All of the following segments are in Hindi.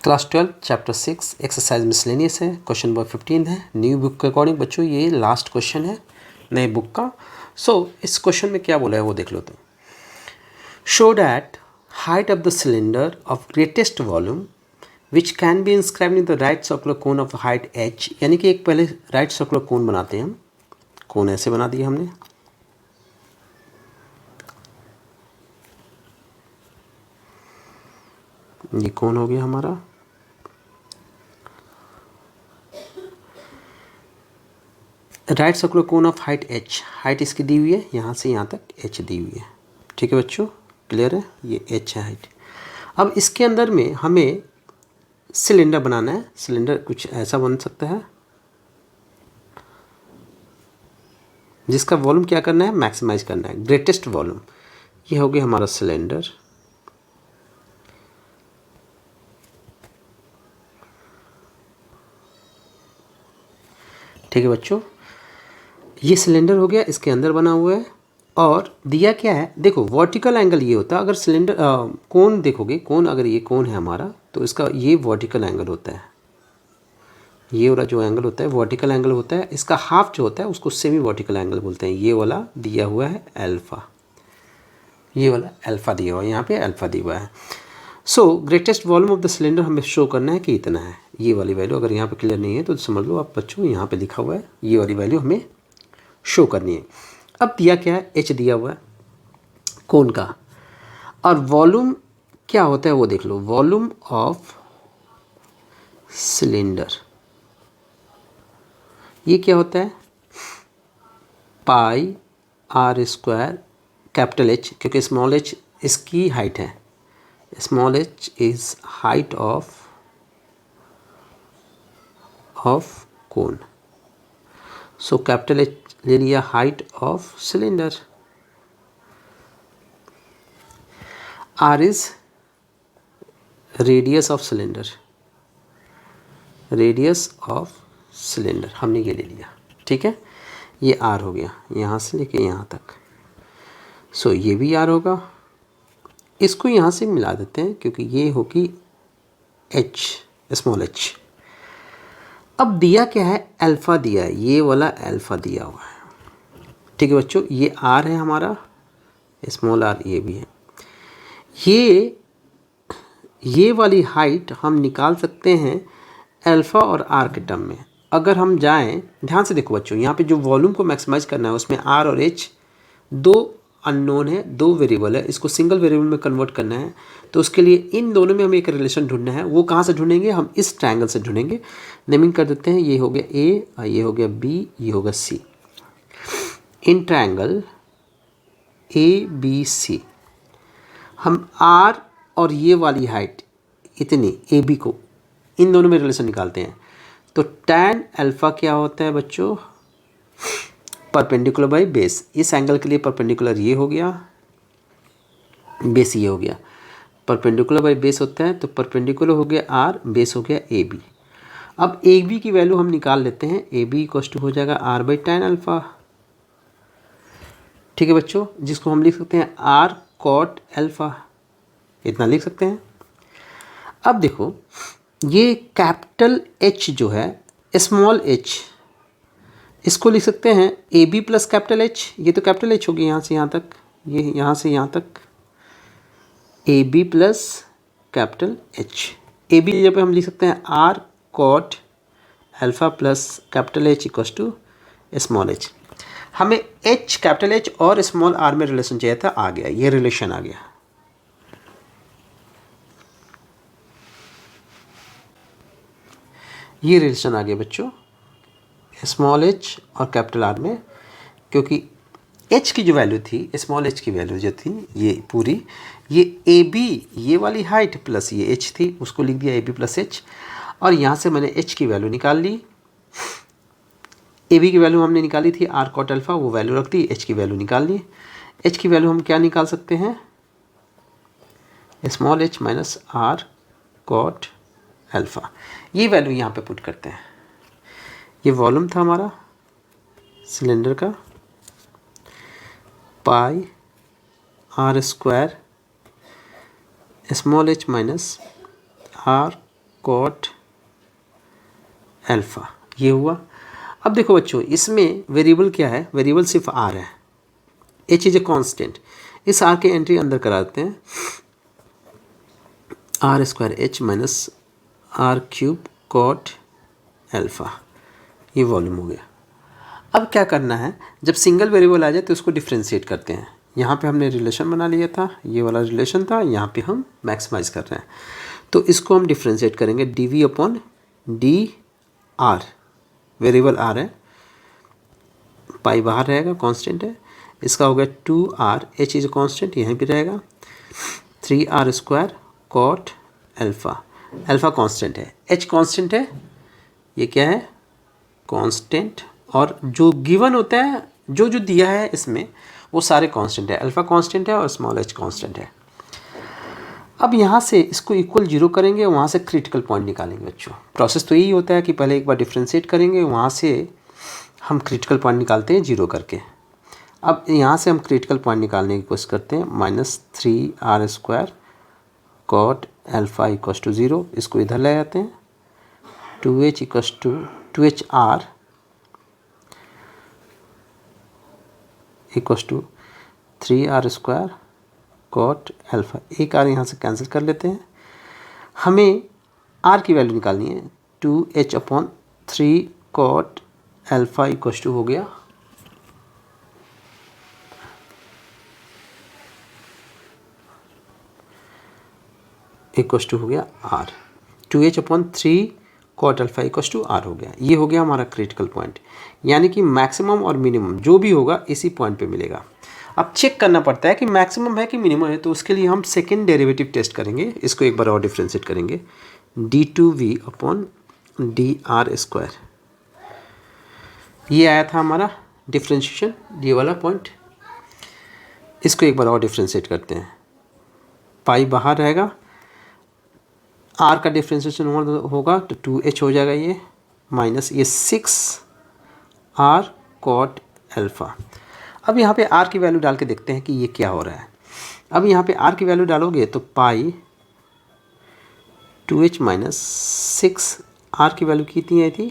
क्लास 12 चैप्टर 6 एक्सरसाइज मिसलेनियस है। क्वेश्चन नंबर 15 है। न्यू बुक के अकॉर्डिंग बच्चों ये लास्ट क्वेश्चन है नए बुक का। इस क्वेश्चन में क्या बोला है वो देख लो। तो show that height of the cylinder of greatest volume which can be inscribed in the right circular cone of height h। यानी कि एक पहले राइट सर्कुलर कोन बनाते हैं हम। कोन ऐसे बना दिया हमने। ये कोन हो गया हमारा। Right circular cone of height h। Height इसकी दी हुई है, यहाँ से यहाँ तक h दी हुई है। ठीक है बच्चों, क्लियर है? ये h है हाइट। अब इसके अंदर में हमें सिलेंडर बनाना है। सिलेंडर कुछ ऐसा बन सकता है जिसका वॉल्यूम क्या करना है, मैक्सिमाइज करना है, ग्रेटेस्ट वॉल्यूम। ये हो गया हमारा सिलेंडर। ठीक है बच्चों, ये सिलेंडर हो गया, इसके अंदर बना हुआ है। और दिया क्या है, देखो वर्टिकल एंगल ये होता है। अगर सिलेंडर कोन देखोगे, कोन अगर ये कोन है हमारा तो इसका ये वर्टिकल एंगल होता है। ये वाला जो एंगल होता है वर्टिकल एंगल होता है। इसका हाफ जो होता है उसको सेमी वर्टिकल एंगल बोलते हैं। ये वाला दिया हुआ है अल्फ़ा, ये वाला अल्फ़ा दिया हुआ है, यहाँ पे अल्फ़ा दिया हुआ है। Greatest volume of the cylinder हमें शो करना है कि इतना है। ये वाली वैल्यू अगर यहाँ पे क्लियर नहीं है तो समझ लो आप बच्चों, यहाँ पे लिखा हुआ है ये वाली वैल्यू हमें शो करनी है। अब दिया क्या है, h दिया हुआ है कोन का। और वॉल्यूम क्या होता है वो देख लो। वॉल्यूम ऑफ सिलेंडर ये क्या होता है, पाई आर स्क्वायर कैपिटल H, क्योंकि स्मॉल h इसकी हाइट है। Small h is height of cone. Capital H ले लिया height of cylinder. R is radius of cylinder. Radius of cylinder हमने ये ले लिया। ठीक है, ये R हो गया यहाँ से लेके यहाँ तक। ये भी R होगा। इसको यहाँ से मिला देते हैं क्योंकि ये होगी H, स्मॉल h। अब दिया क्या है, अल्फ़ा दिया है, ये वाला अल्फ़ा दिया हुआ है। ठीक है बच्चों, ये R है हमारा, स्मॉल r ये भी है। ये वाली हाइट हम निकाल सकते हैं अल्फ़ा और r के टर्म में। अगर हम जाएं, ध्यान से देखो बच्चों, यहाँ पे जो वॉल्यूम को मैक्सिमाइज करना है उसमें r और h दो अननोन है, दो वेरिएबल है। इसको सिंगल वेरिएबल में कन्वर्ट करना है तो उसके लिए इन दोनों में हमें एक रिलेशन ढूंढना है। वो कहाँ से ढूंढेंगे, हम इस ट्रायंगल से ढूंढेंगे। नेमिंग कर देते हैं, ये हो गया A और ये हो गया B, ये होगा C। इन ट्रायंगल ABC हम R और ये वाली हाइट इतनी AB को, इन दोनों में रिलेशन निकालते हैं। तो tan अल्फ़ा क्या होता है बच्चों, परपेंडिकुलर बाई बेस। इस एंगल के लिए परपेंडिकुलर ये हो गया, बेस ये हो गया। परपेंडिकुलर बाई बेस होता है तो परपेंडिकुलर हो गया R, बेस हो गया AB। अब AB की वैल्यू हम निकाल लेते हैं। AB इक्वल टू हो जाएगा R बाई tan अल्फ़ा। ठीक है बच्चों, जिसको हम लिख सकते हैं R cot अल्फ़ा, इतना लिख सकते हैं। अब देखो ये कैपिटल H जो है, स्मॉल h, इसको लिख सकते हैं AB प्लस कैपिटल H। ये तो कैपिटल H होगी यहाँ से यहाँ तक, ये यहाँ से यहाँ तक AB plus capital H। AB जगह पे हम लिख सकते हैं R cot alpha plus capital H equal to small h। हमें H, कैपिटल H और स्मॉल r में रिलेशन चाहिए था, आ गया, ये रिलेशन आ गया। ये रिलेशन आ गया बच्चों स्मॉल h और कैपिटल R में, क्योंकि h की जो वैल्यू थी, स्मॉल h की वैल्यू जो थी ये पूरी, ये AB ये वाली हाइट प्लस ये h थी, उसको लिख दिया AB प्लस h। और यहाँ से मैंने h की वैल्यू निकाल ली। AB की वैल्यू हमने निकाली थी R cot अल्फ़ा, वो वैल्यू रख दी। h की वैल्यू निकाल ली। h की वैल्यू हम क्या निकाल सकते हैं, small h minus R cot alpha. ये वैल्यू यहाँ पे पुट करते हैं। ये वॉल्यूम था हमारा सिलेंडर का, pi R square small h minus R cot alpha, ये हुआ। अब देखो बच्चों, इसमें वेरिएबल क्या है, वेरिएबल सिर्फ आर है, एच इज ए कांस्टेंट। इस आर के एंट्री अंदर कराते हैं, R square H minus R cube cot alpha, ये वॉल्यूम हो गया। अब क्या करना है, जब सिंगल वेरिएबल आ जाए तो उसको डिफ्रेंशिएट करते हैं। यहाँ पे हमने रिलेशन बना लिया था, ये वाला रिलेशन था, यहाँ पे हम मैक्सिमाइज कर रहे हैं, तो इसको हम डिफ्रेंशिएट करेंगे d V upon d R, variable R है, पाई बाहर रहेगा, कांस्टेंट है, इसका हो गया 2r, एच इज कांस्टेंट यहीं पे रहेगा, 3r square cot alpha, alpha constant है, एच कांस्टेंट है, ये क्या है कांस्टेंट, और जो गिवन होता है, जो जो दिया है इसमें वो सारे कांस्टेंट है, अल्फ़ा कांस्टेंट है और स्मॉल एच कांस्टेंट है। अब यहाँ से इसको इक्वल जीरो करेंगे, वहाँ से क्रिटिकल पॉइंट निकालेंगे बच्चों। प्रोसेस तो यही होता है कि पहले एक बार डिफ्रेंशिएट करेंगे, वहाँ से हम क्रिटिकल पॉइंट निकालते हैं जीरो करके। अब यहाँ से हम क्रिटिकल पॉइंट निकालने की कोशिश करते हैं, -3r square cot alpha equals to 0, इसको इधर ले जाते हैं, 2h equals to 2hr equals to 3r square cot alpha, एक आर यहाँ से कैंसिल कर लेते हैं। हमें r की वैल्यू निकालनी है, 2h upon 3 cot alpha equals to हो गया इक्वस टू हो गया r, 2h upon 3 cot alpha equals to r हो गया। ये हो गया हमारा क्रिटिकल पॉइंट, यानी कि मैक्सिमम और मिनिमम जो भी होगा इसी पॉइंट पे मिलेगा। अब चेक करना पड़ता है कि मैक्सिमम है कि मिनिमम है, तो उसके लिए हम सेकेंड डेरिवेटिव टेस्ट करेंगे, इसको एक बार और डिफ्रेंशिएट करेंगे, d2v upon d are square, ये आया था हमारा डिफ्रेंशिएशन, ये वाला पॉइंट, इसको एक बार और डिफ्रेंशिएट करते हैं, पाई बाहर रहेगा, आर का डिफ्रेंशिएशन होगा तो 2h हो जाएगा, ये माइनस ये 6r कॉट अल्फ़ा। अब यहाँ पे r की वैल्यू डाल के देखते हैं कि ये क्या हो रहा है। अब यहाँ पे r की वैल्यू डालोगे तो पाई 2h माइनस 6, r की वैल्यू कितनी आई थी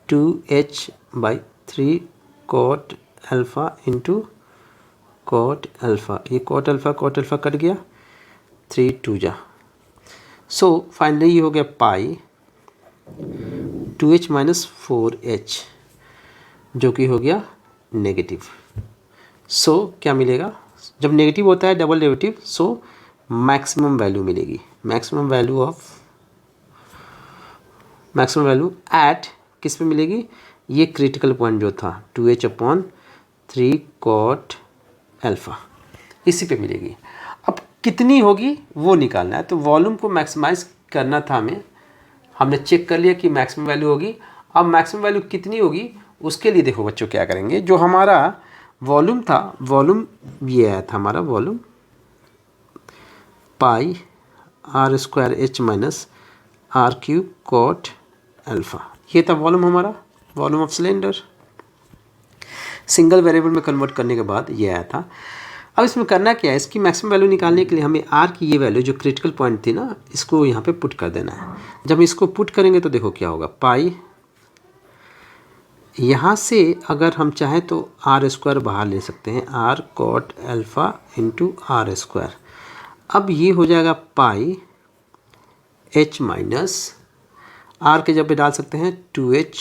2h/3 cot alpha into cot alpha, ये कॉट अल्फ़ा कट गया, 3 2 जा, सो फाइनली ये हो गया पाई 2h माइनस 4h, जो कि हो गया नेगेटिव। सो क्या मिलेगा, जब नेगेटिव होता है double derivative, so maximum value मिलेगी, मैक्सिमम वैल्यू एट किस पे मिलेगी, ये क्रिटिकल पॉइंट जो था 2h अपॉन 3 कॉट अल्फ़ा, इसी पे मिलेगी। अब कितनी होगी वो निकालना है, तो वॉल्यूम को मैक्सिमाइज करना था हमें, हमने चेक कर लिया कि मैक्सिमम वैल्यू होगी। अब मैक्सिमम वैल्यू कितनी होगी उसके लिए देखो बच्चों क्या करेंगे, जो हमारा वॉल्यूम था, वॉल्यूम ये आया था हमारा volume pi r square h minus R cube cot alpha, ये था वॉल्यूम हमारा, volume of cylinder. Single variable में कन्वर्ट करने के बाद ये आया था। अब इसमें करना क्या है, इसकी मैक्सिमम वैल्यू निकालने के लिए हमें r की ये वैल्यू जो क्रिटिकल पॉइंट थी ना, इसको यहाँ पे पुट कर देना है। जब इसको पुट करेंगे तो देखो क्या होगा, पाई यहाँ से अगर हम चाहें तो r स्क्वायर बाहर ले सकते हैं, r cot alpha into R square. अब ये हो जाएगा पाई h माइनस r के जब पे डाल सकते हैं 2h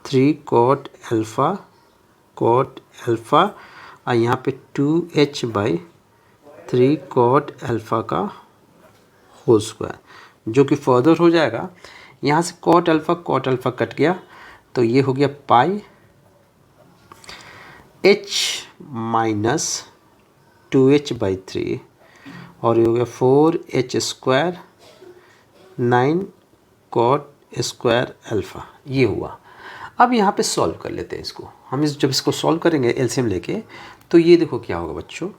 3 कॉट अल्फ़ा और यहाँ पे 2h/3 कॉट अल्फ़ा का होल स्क्वायर, जो कि फर्दर हो जाएगा, यहाँ से कॉट अल्फ़ा कट गया, तो ये हो गया पाई h माइनस 2h/3 और ये हो गया 4h square 9 cot square alpha, ये हुआ। अब यहाँ पे सॉल्व कर लेते हैं इसको हम, जब इसको सॉल्व करेंगे एलसीएम लेके, तो ये देखो क्या होगा बच्चों,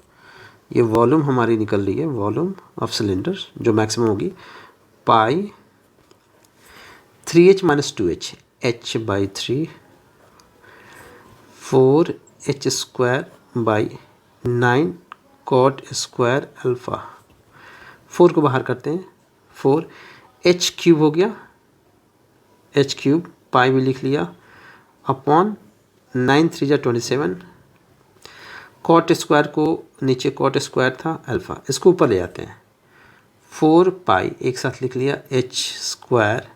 ये वॉल्यूम हमारी निकल रही है, वॉल्यूम ऑफ सिलेंडर जो मैक्सिमम होगी pi 3h minus 2h h/3 4h square by 9 cot square alpha, 4 को बाहर करते हैं, 4 एच क्यूब हो गया, एच क्यूब पाई भी लिख लिया अपॉन 9 3 जा 27, कॉट स्क्वायर को नीचे कॉट स्क्वायर था अल्फ़ा, इसको ऊपर ले जाते हैं 4 पाई एक साथ लिख लिया एच स्क्वायर,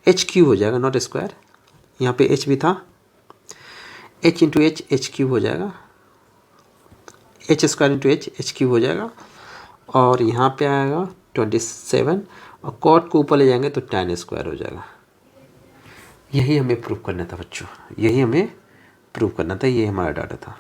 एच क्यूब हो जाएगा नॉट स्क्वायर, यहाँ पे एच भी था, एच इंटू एच क्यूब हो जाएगा, H square into H cube हो जाएगा, और यहाँ पे आएगा 27 और कॉट को ऊपर ले जाएंगे तो tan स्क्वायर हो जाएगा। यही हमें प्रूव करना था बच्चों, यही हमें प्रूव करना था, ये हमारा डाटा था।